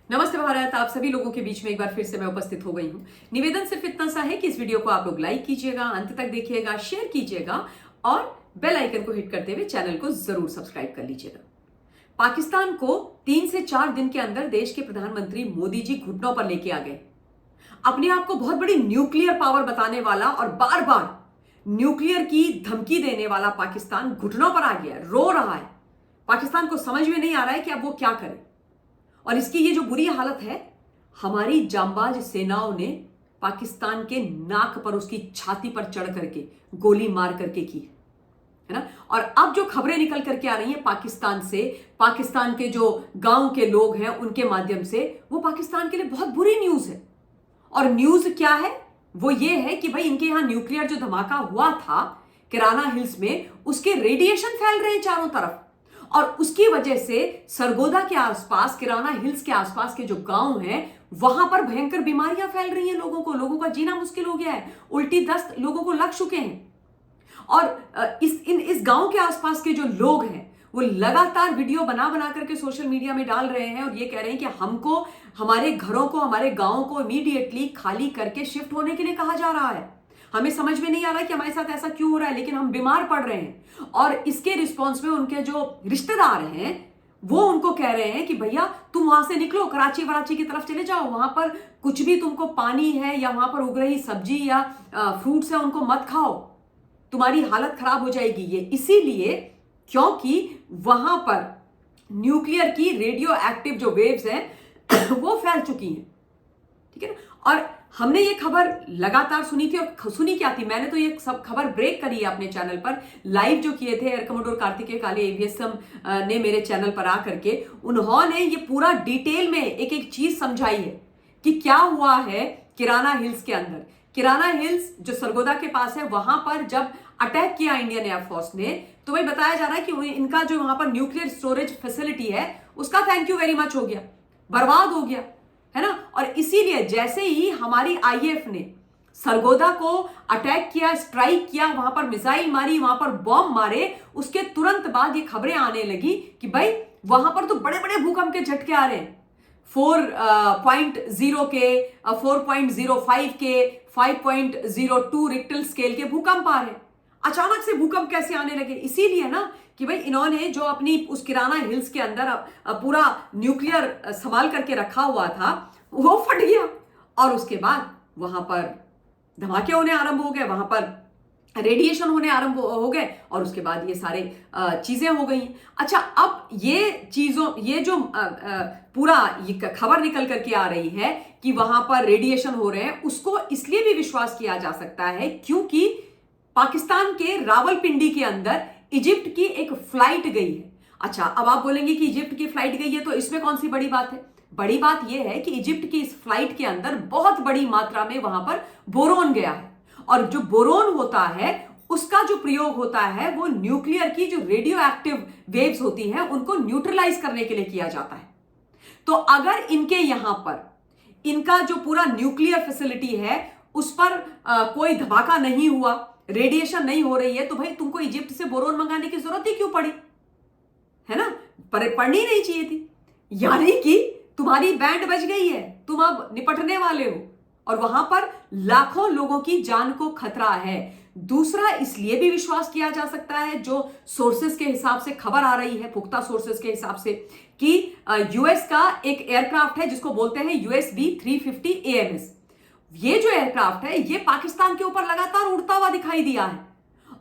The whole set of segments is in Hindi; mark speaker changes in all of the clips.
Speaker 1: नमस्ते भारत, आप सभी लोगों के बीच में एक बार फिर से मैं उपस्थित हो गई हूं। निवेदन सिर्फ इतना सा है कि इस वीडियो को आप लोग लाइक कीजिएगा, अंत तक देखिएगा, शेयर कीजिएगा और बेल आइकन को हिट करते हुए चैनल को जरूर सब्सक्राइब कर लीजिएगा। पाकिस्तान को 3 से 4 दिन के अंदर देश के प्रधानमंत्री मोदी जी घुटनों पर लेके आ गए। अपने आप को बहुत बड़ी न्यूक्लियर पावर बताने वाला और बार बार न्यूक्लियर की धमकी देने वाला पाकिस्तान घुटनों पर आ गया, रो रहा है। पाकिस्तान को समझ में नहीं आ रहा है कि अब वो क्या करे। और इसकी ये जो बुरी हालत है, हमारी जांबाज सेनाओं ने पाकिस्तान के नाक पर, उसकी छाती पर चढ़ करके गोली मार करके की है ना। और अब जो खबरें निकल करके आ रही हैं पाकिस्तान से, पाकिस्तान के जो गांव के लोग हैं उनके माध्यम से, वो पाकिस्तान के लिए बहुत बुरी न्यूज है। और न्यूज क्या है? वो ये है कि भाई इनके यहां न्यूक्लियर जो धमाका हुआ था किराना हिल्स में, उसके रेडिएशन फैल रहे हैं चारों तरफ। और उसकी वजह से सरगोदा के आसपास, किराना हिल्स के आसपास के जो गांव हैं, वहां पर भयंकर बीमारियां फैल रही हैं। लोगों का जीना मुश्किल हो गया है। उल्टी दस्त लोगों को लग चुके हैं। और इस गांव के आसपास के जो लोग हैं वो लगातार वीडियो बना बना करके सोशल मीडिया में डाल रहे हैं और ये कह रहे हैं कि हमको, हमारे घरों को, हमारे गांव को इमीडिएटली खाली करके शिफ्ट होने के लिए कहा जा रहा है। हमें समझ में नहीं आ रहा कि हमारे साथ ऐसा क्यों हो रहा है, लेकिन हम बीमार पड़ रहे हैं। और इसके रिस्पॉन्स में उनके जो रिश्तेदार हैं वो उनको कह रहे हैं कि भैया तुम वहां से निकलो, कराची वराची की तरफ चले जाओ, वहां पर कुछ भी तुमको पानी है या वहां पर उग रही सब्जी या फ्रूट्स है उनको मत खाओ, तुम्हारी हालत खराब हो जाएगी। ये इसीलिए क्योंकि वहां पर न्यूक्लियर की रेडियो एक्टिव जो वेव्स हैं वो फैल चुकी हैं, ठीक है ना। और हमने ये खबर लगातार सुनी थी, और सुनी क्या थी, मैंने तो ये सब खबर ब्रेक करी है अपने चैनल पर, लाइव जो किए थे एयर कमोडोर कार्तिकेय काले एवीएसएम ने मेरे चैनल पर आकर के, उन्होंने ये पूरा डिटेल में एक एक चीज समझाई है कि क्या हुआ है किराना हिल्स के अंदर। किराना हिल्स जो सरगोदा के पास है, वहां पर जब अटैक किया इंडियन एयरफोर्स ने, तो वही बताया जा रहा है कि इनका जो वहां पर न्यूक्लियर स्टोरेज फैसिलिटी है उसका थैंक यू वेरी मच हो गया, बर्बाद हो गया, है ना। और इसीलिए जैसे ही हमारी आईएफ ने सरगोदा को अटैक किया, स्ट्राइक किया, वहां पर मिसाइल मारी, वहां पर बॉम्ब मारे, उसके तुरंत बाद ये खबरें आने लगी कि भाई वहां पर तो बड़े बड़े भूकंप के झटके आ रहे हैं। 4.0 के, 4.05 के, 5.02 रिक्टर स्केल के भूकंप आ रहे हैं। अचानक से भूकंप कैसे आने लगे? इसीलिए ना कि भाई इन्होंने जो अपनी उस किराना हिल्स के अंदर पूरा न्यूक्लियर संभाल करके रखा हुआ था वो फट गया, और उसके बाद वहां पर धमाके होने आरंभ हो गए, वहां पर रेडिएशन होने आरंभ हो गए, और उसके बाद ये सारे चीजें हो गई। अच्छा, अब ये जो पूरा ये खबर निकल करके आ रही है कि वहां पर रेडिएशन हो रहे हैं, उसको इसलिए भी विश्वास किया जा सकता है क्योंकि पाकिस्तान के रावलपिंडी के अंदर इजिप्ट की एक फ्लाइट गई है। अच्छा, अब आप बोलेंगे कि इजिप्ट की फ्लाइट गई है तो इसमें कौन सी बड़ी बात है? बड़ी बात यह है कि इजिप्ट की इस फ्लाइट के अंदर बहुत बड़ी मात्रा में वहां पर बोरोन गया है, और जो बोरोन होता है उसका जो प्रयोग होता है वो न्यूक्लियर की जो रेडियो एक्टिव वेव्स होती हैं उनको न्यूट्रलाइज करने के लिए किया जाता है। तो अगर इनके यहां पर इनका जो पूरा न्यूक्लियर फैसिलिटी है उस पर कोई धमाका नहीं हुआ, रेडिएशन नहीं हो रही है, तो भाई तुमको इजिप्ट से बोरोन मंगाने की जरूरत ही क्यों पड़ी, है ना। पड़नी नहीं चाहिए थी। यानी कि तुम्हारी बैंड बज गई है, तुम अब निपटने वाले हो, और वहां पर लाखों लोगों की जान को खतरा है। दूसरा, इसलिए भी विश्वास किया जा सकता है, जो सोर्सेस के हिसाब से खबर आ रही है, पुख्ता सोर्सेस के हिसाब से, कि यूएस का एक एयरक्राफ्ट है जिसको बोलते हैं यूएसबी 350 AMS। ये जो एयरक्राफ्ट है ये पाकिस्तान के ऊपर लगातार उड़ता हुआ दिखाई दिया है,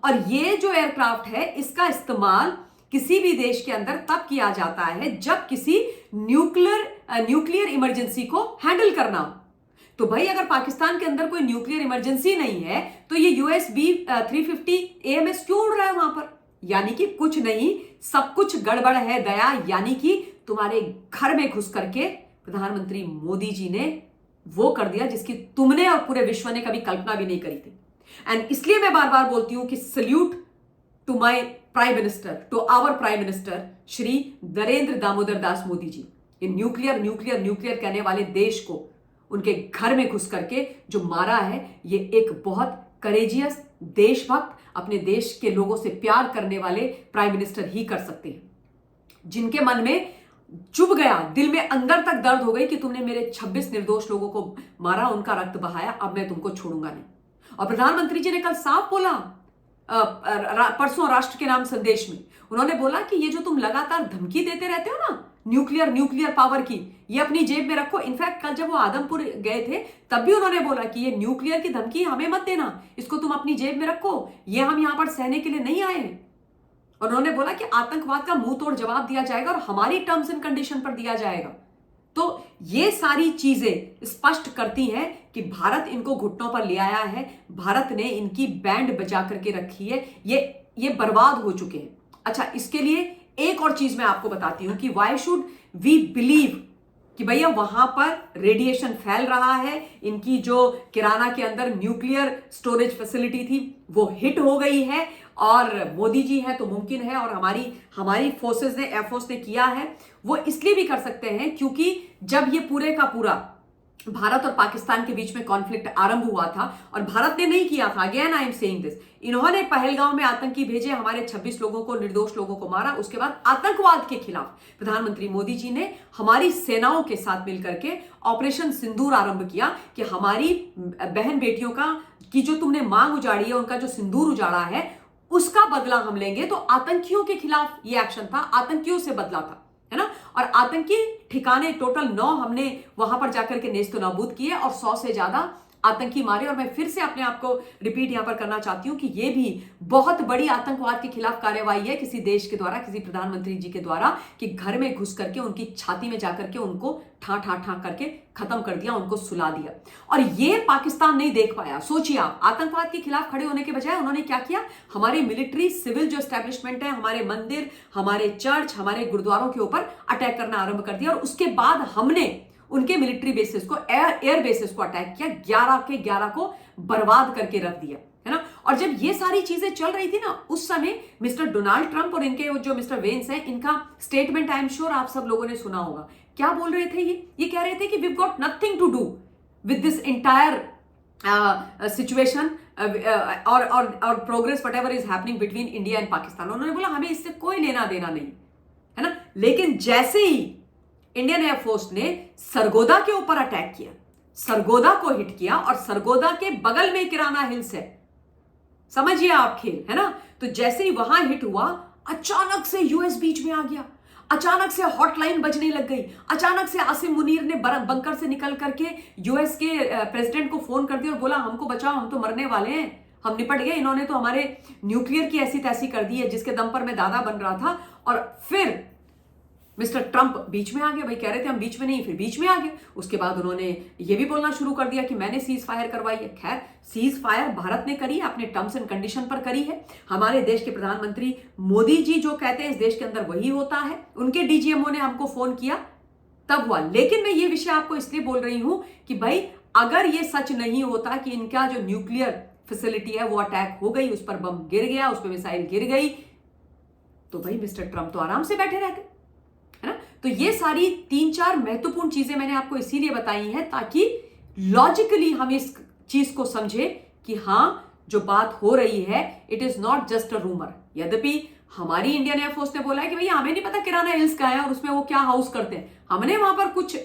Speaker 1: और ये जो एयरक्राफ्ट है इसका इस्तेमाल किसी भी देश के अंदर तब किया जाता है जब किसी न्यूक्लियर इमरजेंसी को हैंडल करना हो। तो भाई अगर पाकिस्तान के अंदर कोई न्यूक्लियर इमरजेंसी नहीं है तो ये यूएसबी 350 AMS क्यों उड़ रहा है वहां पर? यानी कि कुछ नहीं, सब कुछ गड़बड़ है दया। यानी कि तुम्हारे घर में घुस करके प्रधानमंत्री मोदी जी ने वो कर दिया जिसकी तुमने और पूरे विश्व ने कभी कल्पना भी नहीं करी थी। एंड इसलिए मैं बार बार बोलती हूं कि salute to my prime minister, to our prime minister Shri Narendra Damodar Das Modi ji. ये न्यूक्लियर कहने वाले देश को उनके घर में घुस करके जो मारा है, ये एक बहुत करेजियस, देशभक्त, अपने देश के लोगों से प्यार करने वाले प्राइम मिनिस्टर ही कर सकते हैं, जिनके मन में चुभ गया, दिल में अंदर तक दर्द हो गई कि तुमने मेरे 26 निर्दोष लोगों को मारा, उनका रक्त बहाया, अब मैं तुमको छोड़ूंगा नहीं। और प्रधानमंत्री जी ने कल साफ बोला, परसों राष्ट्र के नाम संदेश में उन्होंने बोला कि ये जो तुम लगातार धमकी देते रहते हो ना न्यूक्लियर पावर की, ये अपनी जेब में रखो। इनफैक्ट कल जब वो आदमपुर गए थे तब भी उन्होंने बोला कि ये न्यूक्लियर की धमकी हमें मत देना, इसको तुम अपनी जेब में रखो, ये हम यहां पर सहने के लिए नहीं आए हैं। और उन्होंने बोला कि आतंकवाद का मुंह तोड़ जवाब दिया जाएगा और हमारी टर्म्स एंड कंडीशन पर दिया जाएगा। तो ये सारी चीजें स्पष्ट करती हैं कि भारत इनको घुटनों पर ले आया है, भारत ने इनकी बैंड बजा करके रखी है, ये बर्बाद हो चुके हैं। अच्छा, इसके लिए एक और चीज मैं आपको बताती हूं कि वाई शुड वी बिलीव कि भैया वहां पर रेडिएशन फैल रहा है, इनकी जो किराना के अंदर न्यूक्लियर स्टोरेज फैसिलिटी थी वो हिट हो गई है, और मोदी जी हैं तो मुमकिन है, और हमारी फोर्सेस ने, एयरफोर्स ने किया है। वो इसलिए भी कर सकते हैं क्योंकि जब ये पूरे का पूरा भारत और पाकिस्तान के बीच में कॉन्फ्लिक्ट आरंभ हुआ था, और भारत ने नहीं किया था, again I am saying this, इन्होंने पहलगांव में आतंकी भेजे, हमारे 26 लोगों को, निर्दोष लोगों को मारा। उसके बाद आतंकवाद के खिलाफ प्रधानमंत्री मोदी जी ने हमारी सेनाओं के साथ मिलकर के ऑपरेशन सिंदूर आरंभ किया कि हमारी बहन बेटियों की जो तुमने मांग उजाड़ी है, उनका जो सिंदूर उजाड़ा है, उसका बदला हम लेंगे। तो आतंकियों के खिलाफ ये एक्शन था, आतंकियों से बदला था, है ना। और आतंकी ठिकाने टोटल 9 हमने वहां पर जाकर के नेस्तो नाबूद किए और 100 से ज्यादा आतंकी मारे। और मैं फिर से अपने आप को रिपीट यहां पर करना चाहती हूं कि यह भी बहुत बड़ी आतंकवाद के खिलाफ कार्यवाही है किसी देश के द्वारा, किसी प्रधानमंत्री जी के द्वारा, कि घर में घुस करके उनकी छाती में जाकर के उनको ठा करके खत्म कर दिया, उनको सुला दिया। और ये पाकिस्तान नहीं देख पाया। सोचिए आप, आतंकवाद के खिलाफ खड़े होने के बजाय उन्होंने क्या किया, हमारे मिलिट्री सिविल जो एस्टेब्लिशमेंट है, हमारे मंदिर, हमारे चर्च, हमारे गुरुद्वारों के ऊपर अटैक करना आरंभ कर दिया। और उसके बाद हमने उनके मिलिट्री बेसिस को, एयर बेसिस को अटैक किया, 11 के 11 को बर्बाद करके रख दिया, है ना। और जब ये सारी चीजें चल रही थी ना, उस समय मिस्टर डोनाल्ड ट्रंप और इनके जो मिस्टर वेंस हैं, इनका स्टेटमेंट आई एम श्योर आप सब लोगों ने सुना होगा। क्या बोल रहे थे ये कह रहे थे कि we got nothing to do with this entire situation और progress whatever is happening between India and Pakistan. उन्होंने बोला हमें इससे कोई लेना देना नहीं, है ना। लेकिन जैसे ही इंडियन एयरफोर्स ने सरगोदा के ऊपर अटैक किया, सरगोदा को हिट किया, और सरगोदा के बगल में किराना हिल्स है, समझिए आप खेल, है ना। तो जैसे ही वहां हिट हुआ, अचानक से यूएस बीच में आ गया, अचानक से हॉटलाइन बजने लग गई, अचानक से आसिम मुनीर ने बंकर से निकल करके यूएस के प्रेसिडेंट को फोन कर दिया और बोला हमको बचाओ, हम तो मरने वाले हैं, हम निपट गए, इन्होंने तो हमारे न्यूक्लियर की ऐसी तैसी कर दी है जिसके दम पर मैं दादा बन रहा था। और फिर मिस्टर ट्रंप बीच में आ गए, भाई कह रहे थे हम बीच में नहीं, फिर बीच में आ गए। उसके बाद उन्होंने ये भी बोलना शुरू कर दिया कि मैंने सीज फायर करवाई है। खैर, सीज फायर भारत ने करी है, अपने टर्म्स एंड कंडीशन पर करी है। हमारे देश के प्रधानमंत्री मोदी जी जो कहते हैं इस देश के अंदर वही होता है। उनके डीजीएमओ ने हमको फोन किया तब हुआ। लेकिन मैं ये विषय आपको इसलिए बोल रही हूं कि भाई अगर ये सच नहीं होता कि इनका जो न्यूक्लियर फैसिलिटी है वो अटैक हो गई, उस पर बम गिर गया, उस पर मिसाइल गिर गई, तो भाई मिस्टर ट्रंप तो आराम से बैठे रहते, है ना। तो ये सारी 3-4 महत्वपूर्ण चीजें मैंने आपको इसीलिए बताई हैं ताकि लॉजिकली हम इस चीज को समझे कि हां, जो बात हो रही है it is not just a rumour. यद्यपि हमारी इंडियन एयरफोर्स ने बोला है कि भैया हमें नहीं पता किराना हिल्स का है और उसमें वो क्या हाउस करते हैं, हमने वहां पर कुछ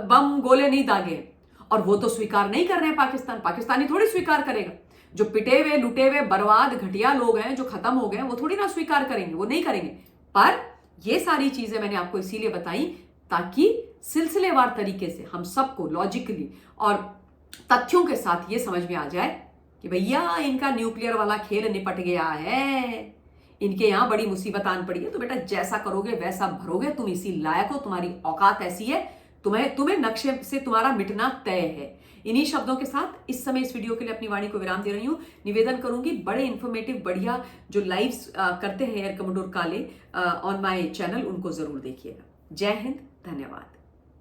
Speaker 1: बम गोले नहीं दागे, और वो तो स्वीकार नहीं कर रहे हैं पाकिस्तानी थोड़ी स्वीकार करेगा। जो पिटे हुए, लुटे हुए, बर्बाद, घटिया लोग हैं जो खत्म हो गए हैं, वो थोड़ी ना स्वीकार करेंगे, वो नहीं करेंगे। पर ये सारी चीजें मैंने आपको इसीलिए बताई ताकि सिलसिलेवार तरीके से हम सबको लॉजिकली और तथ्यों के साथ ये समझ में आ जाए कि भैया इनका न्यूक्लियर वाला खेल निपट गया है, इनके यहां बड़ी मुसीबत आन पड़ी है। तो बेटा जैसा करोगे वैसा भरोगे, तुम इसी लायक हो, तुम्हारी औकात ऐसी है, तुम्हें नक्शे से तुम्हारा मिटना तय है। इन्हीं शब्दों के साथ इस समय इस वीडियो के लिए अपनी वाणी को विराम दे रही हूं। निवेदन करूंगी बड़े इंफॉर्मेटिव, बढ़िया जो लाइव्स करते हैं एयर कमोडोर काले ऑन माय चैनल, उनको जरूर देखिएगा। जय हिंद, धन्यवाद।